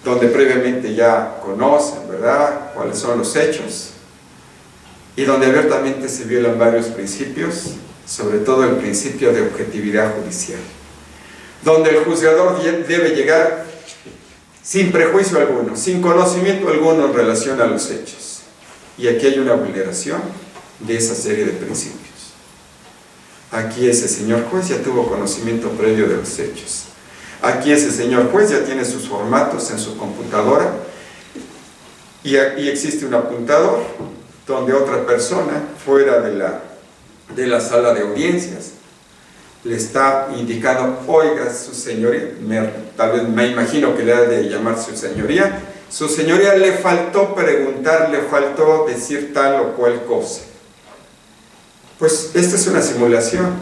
donde previamente ya conocen, ¿verdad?, cuáles son los hechos, y donde abiertamente se violan varios principios, sobre todo el principio de objetividad judicial, donde el juzgador debe llegar sin prejuicio alguno, sin conocimiento alguno en relación a los hechos. Y aquí hay una vulneración de esa serie de principios. Aquí ese señor juez ya tuvo conocimiento previo de los hechos. Aquí ese señor juez ya tiene sus formatos en su computadora y existe un apuntador donde otra persona fuera de la sala de audiencias le está indicando: oiga, su señoría, tal vez me imagino que le ha de llamar su señoría le faltó preguntar, le faltó decir tal o cual cosa. Pues esta es una simulación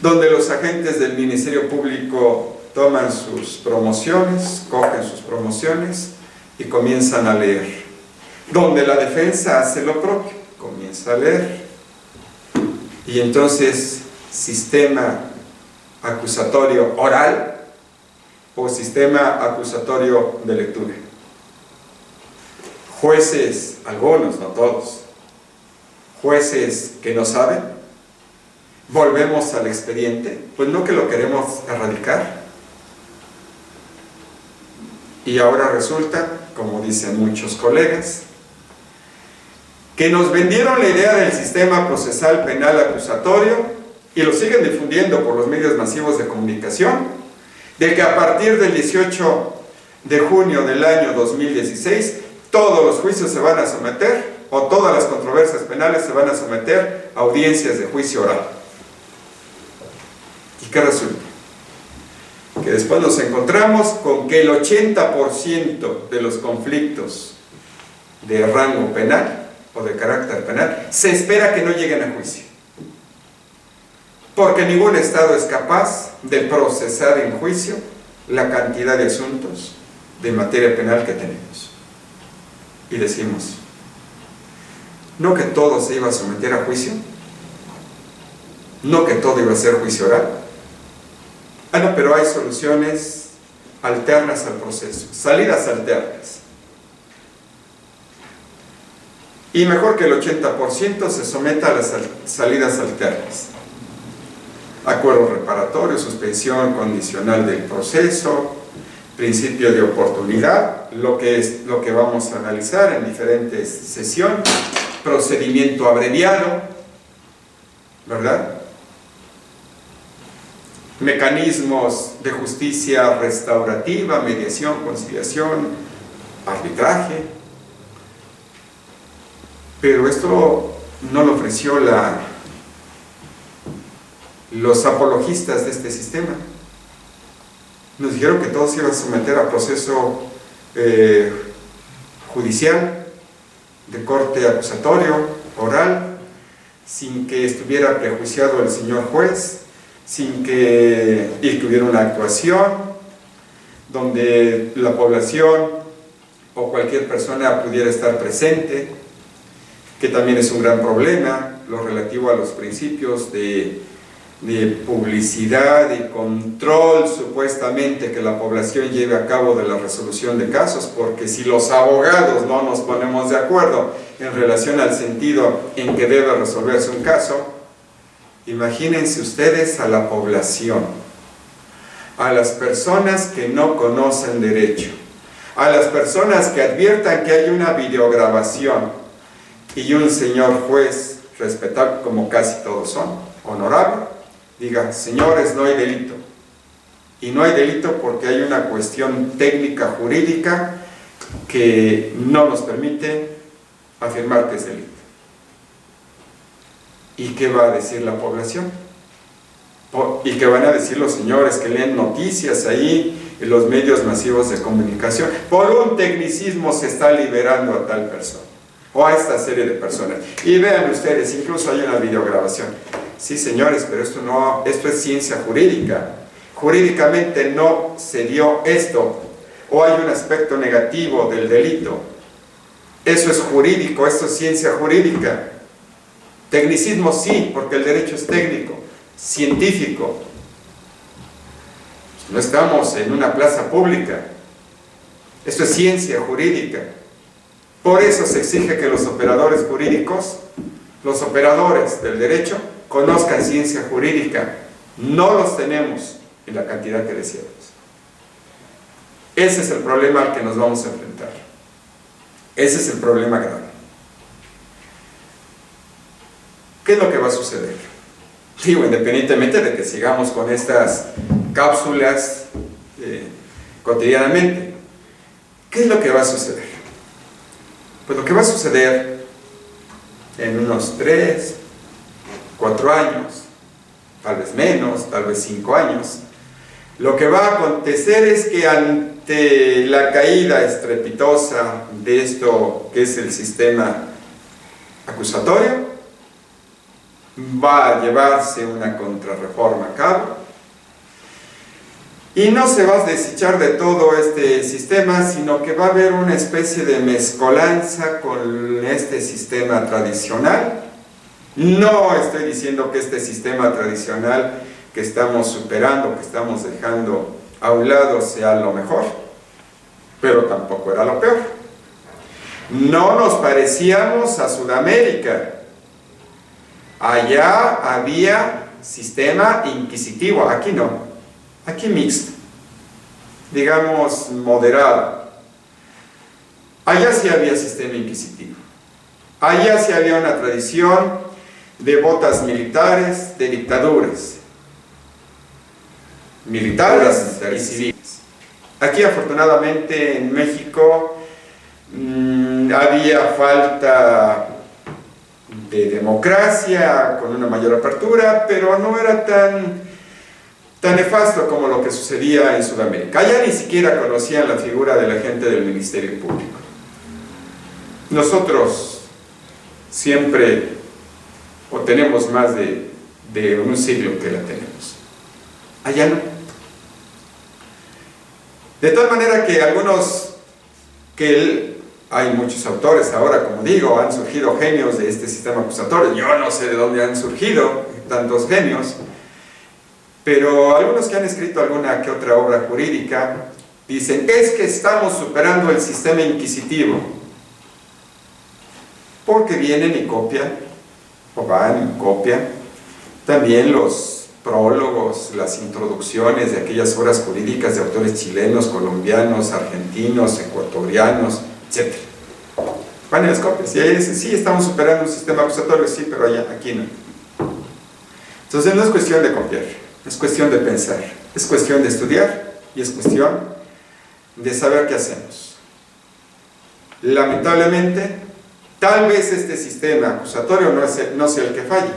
donde los agentes del Ministerio Público toman sus promociones, cogen sus promociones y comienzan a leer. Donde la defensa hace lo propio, comienza a leer. Y entonces, sistema acusatorio oral o sistema acusatorio de lectura. Jueces, algunos, no todos, jueces que no saben, volvemos al expediente, pues no que lo queremos erradicar. Y ahora resulta, como dicen muchos colegas, que nos vendieron la idea del sistema procesal penal acusatorio y lo siguen difundiendo por los medios masivos de comunicación, de que a partir del 18 de junio del año 2016 todos los juicios se van a someter, o todas las controversias penales se van a someter a audiencias de juicio oral. ¿Y qué resulta? Que después nos encontramos con que el 80% de los conflictos de rango penal o de carácter penal se espera que no lleguen a juicio, porque ningún Estado es capaz de procesar en juicio la cantidad de asuntos de materia penal que tenemos. Y decimos, ¿no que todo se iba a someter a juicio? ¿No que todo iba a ser juicio oral? Ah, no, pero hay soluciones alternas al proceso, salidas alternas. Y mejor que el 80% se someta a las salidas alternas. Acuerdo reparatorio, suspensión condicional del proceso, principio de oportunidad, lo que vamos a analizar en diferentes sesiones, procedimiento abreviado, ¿verdad? Mecanismos de justicia restaurativa, mediación, conciliación, arbitraje. Pero esto no lo ofreció los apologistas de este sistema. Nos dijeron que todo se iba a someter a proceso judicial, de corte acusatorio, oral, sin que estuviera prejuiciado el señor juez, sin que tuviera una actuación, donde la población o cualquier persona pudiera estar presente, que también es un gran problema, lo relativo a los principios de publicidad y control supuestamente que la población lleve a cabo de la resolución de casos, porque si los abogados no nos ponemos de acuerdo en relación al sentido en que debe resolverse un caso, imagínense ustedes a la población, a las personas que no conocen derecho, a las personas que adviertan que hay una videograbación y un señor juez respetable, como casi todos son, honorable, diga, señores, no hay delito. Y no hay delito porque hay una cuestión técnica jurídica que no nos permite afirmar que es delito. ¿Y qué va a decir la población? ¿Y qué van a decir los señores que leen noticias ahí en los medios masivos de comunicación? Por un tecnicismo se está liberando a tal persona o a esta serie de personas. Y vean ustedes, incluso hay una videograbación. Sí, señores, pero esto es ciencia jurídica. Jurídicamente no se dio esto, o hay un aspecto negativo del delito. Eso es jurídico, esto es ciencia jurídica. Tecnicismo sí, porque el derecho es técnico, científico. No estamos en una plaza pública. Esto es ciencia jurídica. Por eso se exige que los operadores jurídicos, los operadores del derecho, conozcan ciencia jurídica. No los tenemos en la cantidad que deseamos. Ese es el problema al que nos vamos a enfrentar. Ese es el problema grave. ¿Qué es lo que va a suceder? Digo, independientemente de que sigamos con estas cápsulas cotidianamente. ¿Qué es lo que va a suceder? Pues lo que va a suceder en unos 3, 4 años, tal vez menos, tal vez 5 años, lo que va a acontecer es que ante la caída estrepitosa de esto que es el sistema acusatorio, va a llevarse una contrarreforma a cabo y no se va a desechar de todo este sistema, sino que va a haber una especie de mezcolanza con este sistema tradicional. No estoy diciendo que este sistema tradicional que estamos superando, que estamos dejando a un lado, sea lo mejor, pero tampoco era lo peor. No nos parecíamos a Sudamérica. Allá había sistema inquisitivo, aquí no, aquí mixto, digamos moderado. Allá sí había sistema inquisitivo, allá sí había una tradición de botas militares, de dictaduras militares y civiles. Aquí afortunadamente en México había falta de democracia, con una mayor apertura, pero no era tan nefasto como lo que sucedía en Sudamérica. Allá ni siquiera conocían la figura del agente del Ministerio Público. Nosotros siempre, o tenemos más de un siglo que la tenemos. Allá no. De tal manera que hay muchos autores ahora, como digo, han surgido genios de este sistema acusatorio. Yo no sé de dónde han surgido tantos genios, pero algunos que han escrito alguna que otra obra jurídica dicen, es que estamos superando el sistema inquisitivo, porque vienen y copian, o van y copian, también los prólogos, las introducciones de aquellas obras jurídicas de autores chilenos, colombianos, argentinos, ecuatorianos, etc. Van y las copias, y ahí dicen, sí, estamos superando un sistema acusatorio, sí, pero allá, aquí no. Entonces no es cuestión de copiar, es cuestión de pensar, es cuestión de estudiar, y es cuestión de saber qué hacemos. Lamentablemente, tal vez este sistema acusatorio no sea el que falle,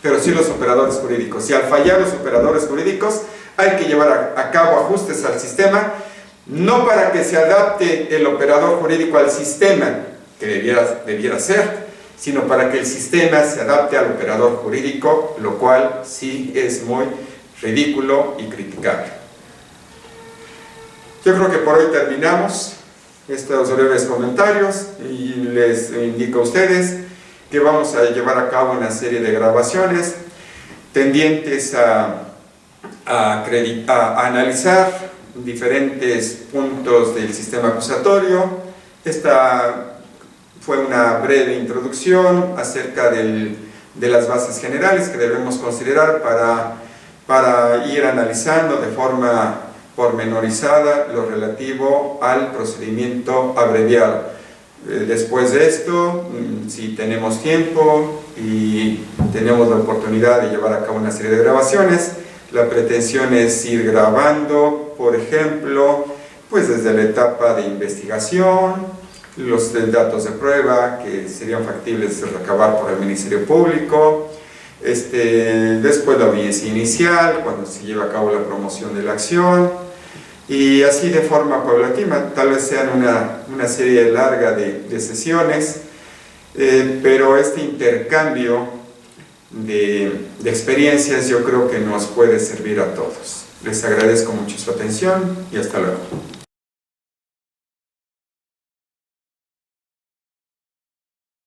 pero sí los operadores jurídicos. Y al fallar los operadores jurídicos, hay que llevar a cabo ajustes al sistema, no para que se adapte el operador jurídico al sistema que debiera ser, sino para que el sistema se adapte al operador jurídico, lo cual sí es muy ridículo y criticable. Yo creo que por hoy terminamos estos breves comentarios y les indico a ustedes que vamos a llevar a cabo una serie de grabaciones tendientes a analizar diferentes puntos del sistema acusatorio. Esta fue una breve introducción acerca de las bases generales que debemos considerar para ir analizando de forma pormenorizada lo relativo al procedimiento abreviado. Después de esto, si tenemos tiempo y tenemos la oportunidad de llevar a cabo una serie de grabaciones, la pretensión es ir grabando, por ejemplo, pues desde la etapa de investigación, los datos de prueba que serían factibles de recabar por el Ministerio Público, después la audiencia inicial, cuando se lleva a cabo la promoción de la acción, y así de forma paulatina, tal vez sean una serie larga de sesiones, pero este intercambio de experiencias yo creo que nos puede servir a todos. Les agradezco mucho su atención y hasta luego.